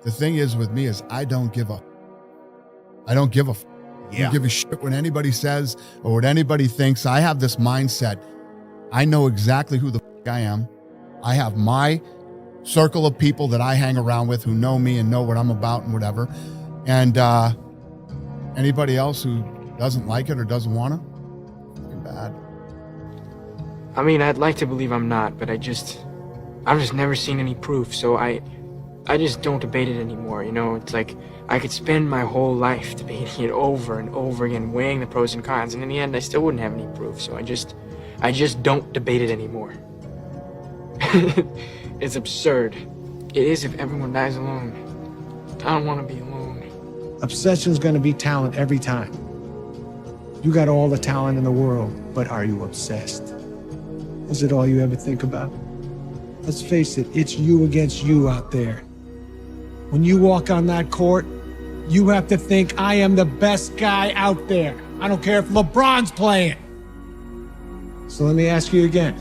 the thing is with me is I don't give a I don't give a shit what anybody says or what anybody thinks. I have this mindset. I know exactly who the fuck I am. I have my circle of people that I hang around with who know me and know what I'm about and whatever. And anybody else who doesn't like it or doesn't want to, fucking bad. I mean, I'd like to believe I'm not, but I've just never seen any proof, so I just don't debate it anymore, you know? It's like I could spend my whole life debating it over and over again, weighing the pros and cons, and in the end, I still wouldn't have any proof, so I just don't debate it anymore. It's absurd. It is if everyone dies alone. I don't want to be alone. Obsession's gonna be talent every time. You got all the talent in the world, but are you obsessed? Is it all you ever think about? Let's face it, it's you against you out there. When you walk on that court, you have to think, I am the best guy out there. I don't care if LeBron's playing. So let me ask you again,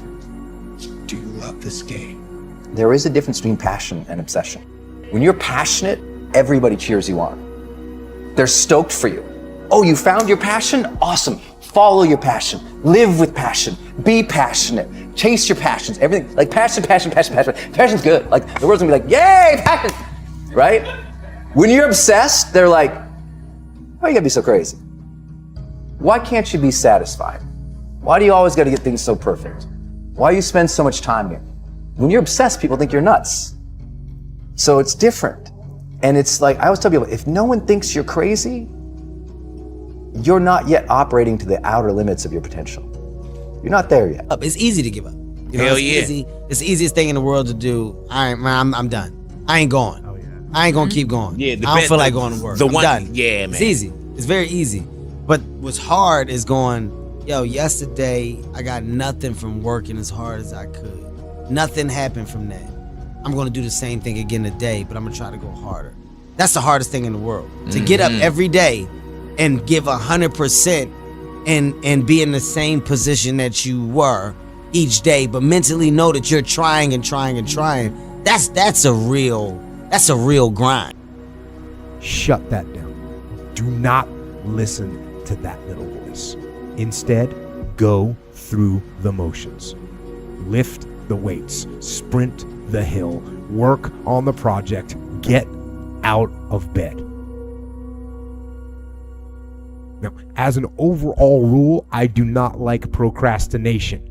do you love this game? There is a difference between passion and obsession. When you're passionate, everybody cheers you on. They're stoked for you. Oh, you found your passion? Awesome. Follow your passion. Live with passion. Be passionate. Chase your passions. Everything, like passion. Passion's good. Like the world's gonna be like, yay, passion, right? When you're obsessed, they're like, why you gotta be so crazy? Why can't you be satisfied? Why do you always gotta get things so perfect? Why do you spend so much time here? When you're obsessed, people think you're nuts. So it's different. And it's like, I always tell people, if no one thinks you're crazy, you're not yet operating to the outer limits of your potential. You're not there yet. It's easy to give up. You know, Hell it's yeah. easy. It's the easiest thing in the world to do. All right, man, I'm done. I ain't going. Oh, yeah. I ain't gonna keep going. Yeah, I don't feel like going to work. I'm done. Yeah, man. It's easy. It's very easy. But what's hard is going, yo, yesterday I got nothing from working as hard as I could. Nothing happened from that. I'm gonna do the same thing again today, but I'm gonna try to go harder. That's the hardest thing in the world. To get up every day and give 100% and be in the same position that you were each day, but mentally know that you're trying and trying and trying. That's a real grind. Shut that down. Do not listen to that little voice. Instead, go through the motions. Lift the weights, sprint the hill, work on the project, get out of bed. Now, as an overall rule, I do not like procrastination.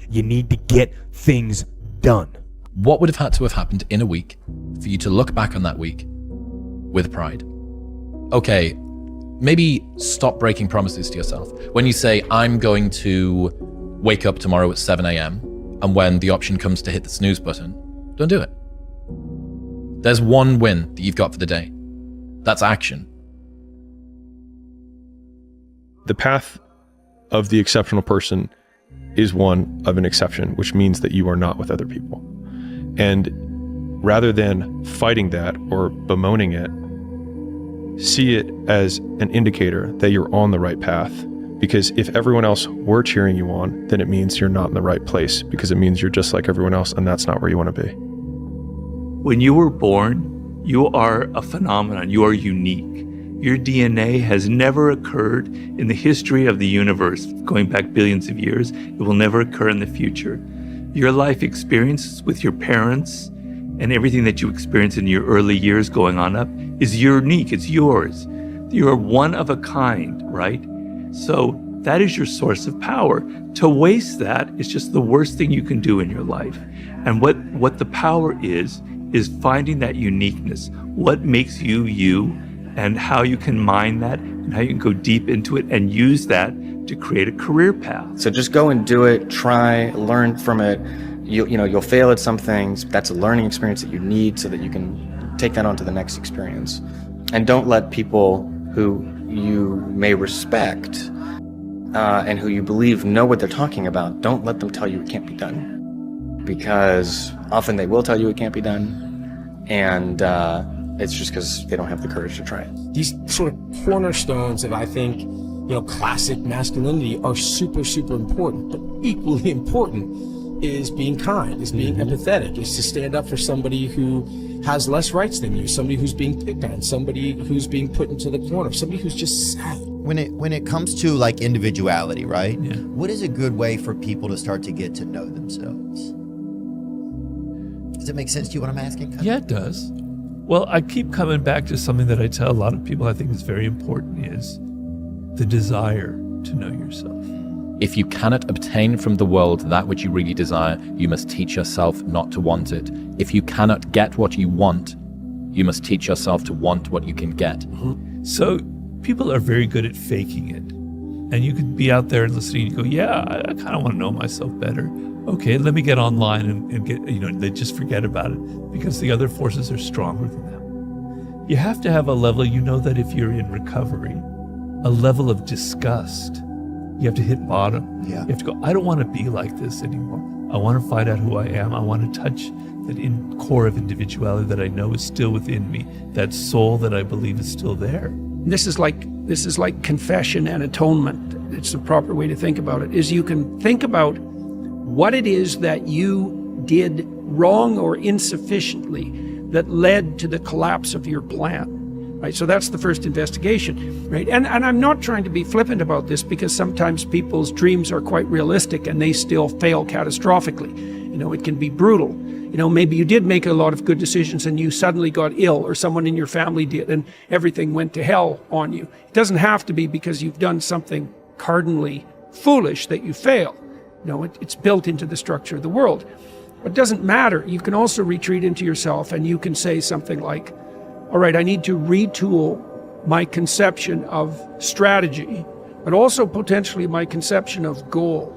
You need to get things done. What would have had to have happened in a week for you to look back on that week with pride? Okay, maybe stop breaking promises to yourself. When you say, I'm going to wake up tomorrow at 7 a.m., and when the option comes to hit the snooze button, don't do it. There's one win that you've got for the day. That's action. The path of the exceptional person is one of an exception, which means that you are not with other people. And rather than fighting that or bemoaning it, see it as an indicator that you're on the right path. Because if everyone else were cheering you on, then it means you're not in the right place, because it means you're just like everyone else, and that's not where you want to be. When you were born, you are a phenomenon. You are unique. Your DNA has never occurred in the history of the universe, going back billions of years. It will never occur in the future. Your life experiences with your parents and everything that you experience in your early years going on up is unique. It's yours. You're one of a kind, right? So that is your source of power. To waste that is just the worst thing you can do in your life. And what the power is finding that uniqueness. What makes you you, and how you can mine that, and how you can go deep into it and use that to create a career path. So just go and do it, try, learn from it. You'll fail at some things. That's a learning experience that you need so that you can take that on to the next experience. And don't let people who you may respect and who you believe know what they're talking about, don't let them tell you it can't be done. Because often they will tell you it can't be done, and it's just because they don't have the courage to try it. These sort of cornerstones of, I think, classic masculinity are super, super important, but equally important is being kind, is being empathetic, is to stand up for somebody who has less rights than you, somebody who's being picked on, somebody who's being put into the corner, somebody who's just sad. When it comes to like individuality, right? Yeah. What is a good way for people to start to get to know themselves? Does it make sense to you what I'm asking? Yeah, it does. Well, I keep coming back to something that I tell a lot of people I think is very important, is the desire to know yourself. If you cannot obtain from the world that which you really desire, you must teach yourself not to want it. If you cannot get what you want, you must teach yourself to want what you can get. So people are very good at faking it. And you could be out there and listening and you go, yeah, I kind of want to know myself better. Okay, let me get online and get, they just forget about it because the other forces are stronger than them. You have to have a level, that if you're in recovery, a level of disgust. You have to hit bottom. Yeah. You have to go, I don't want to be like this anymore. I want to find out who I am. I want to touch that core of individuality that I know is still within me, that soul that I believe is still there. This is like confession and atonement. It's the proper way to think about it, is you can think about what it is that you did wrong or insufficiently that led to the collapse of your plan. Right, so that's the first investigation, right? And I'm not trying to be flippant about this, because sometimes people's dreams are quite realistic and they still fail catastrophically. It can be brutal. Maybe you did make a lot of good decisions and you suddenly got ill, or someone in your family did, and everything went to hell on you. It doesn't have to be because you've done something cardinally foolish that you fail. It's built into the structure of the world. But it doesn't matter. You can also retreat into yourself and you can say something like, all right, I need to retool my conception of strategy, but also potentially my conception of goal.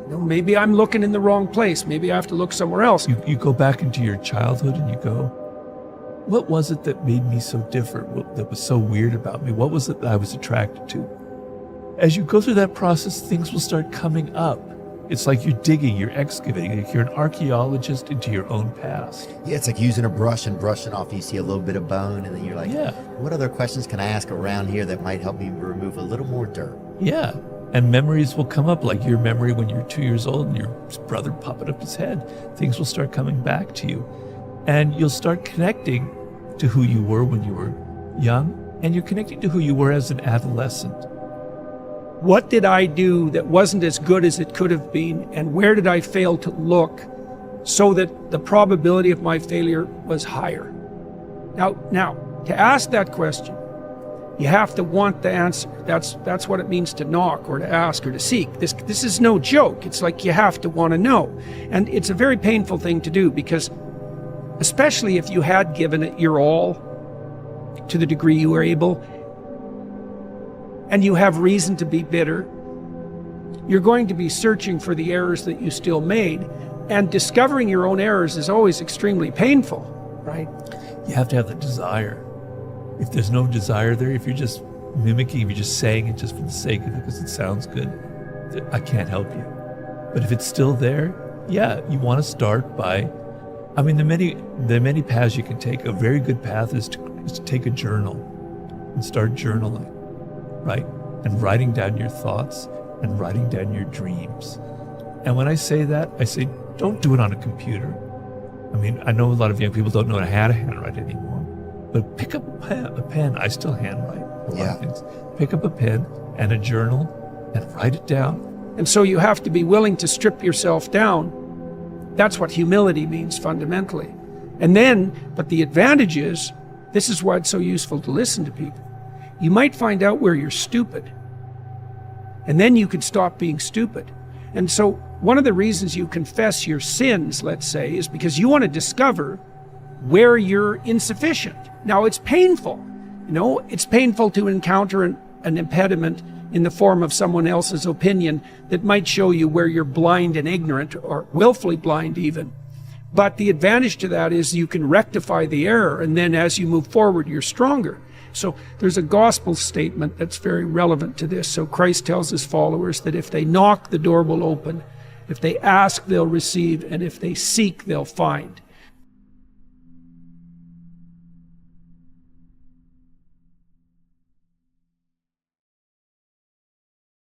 Maybe I'm looking in the wrong place. Maybe I have to look somewhere else. You go back into your childhood and you go, what was it that made me so different, that was so weird about me? What was it that I was attracted to? As you go through that process, things will start coming up. It's like you're digging, you're excavating, like you're an archaeologist into your own past. Yeah, it's like using a brush and brushing off. You see a little bit of bone, and then you're like, yeah, what other questions can I ask around here that might help me remove a little more dirt? Yeah, and memories will come up, like your memory when you're 2 years old and your brother popping up his head. Things will start coming back to you. And you'll start connecting to who you were when you were young, and you're connecting to who you were as an adolescent. What did I do that wasn't as good as it could have been, and where did I fail to look so that the probability of my failure was higher? Now, to ask that question, you have to want the answer. That's what it means to knock or to ask or to seek. This is no joke. It's like you have to want to know. And it's a very painful thing to do, because especially if you had given it your all to the degree you were able, and you have reason to be bitter, you're going to be searching for the errors that you still made. And discovering your own errors is always extremely painful, right? You have to have the desire. If there's no desire there, if you're just mimicking, if you're just saying it just for the sake of it because it sounds good, I can't help you. But if it's still there, yeah, you want to start by, there are many paths you can take. A very good path is to take a journal and start journaling. Right? And writing down your thoughts and writing down your dreams. And when I say that, I say, don't do it on a computer. I know a lot of young people don't know how to handwrite anymore, but pick up a pen. I still handwrite a lot of things. Pick up a pen and a journal and write it down. And so you have to be willing to strip yourself down. That's what humility means fundamentally. But the advantage is, this is why it's so useful to listen to people. You might find out where you're stupid, and then you can stop being stupid. And so one of the reasons you confess your sins, let's say, is because you want to discover where you're insufficient. Now, it's painful. It's painful to encounter an impediment in the form of someone else's opinion that might show you where you're blind and ignorant, or willfully blind even. But the advantage to that is you can rectify the error, and then as you move forward, you're stronger. So there's a gospel statement that's very relevant to this. So Christ tells his followers that if they knock, the door will open. If they ask, they'll receive. And if they seek, they'll find.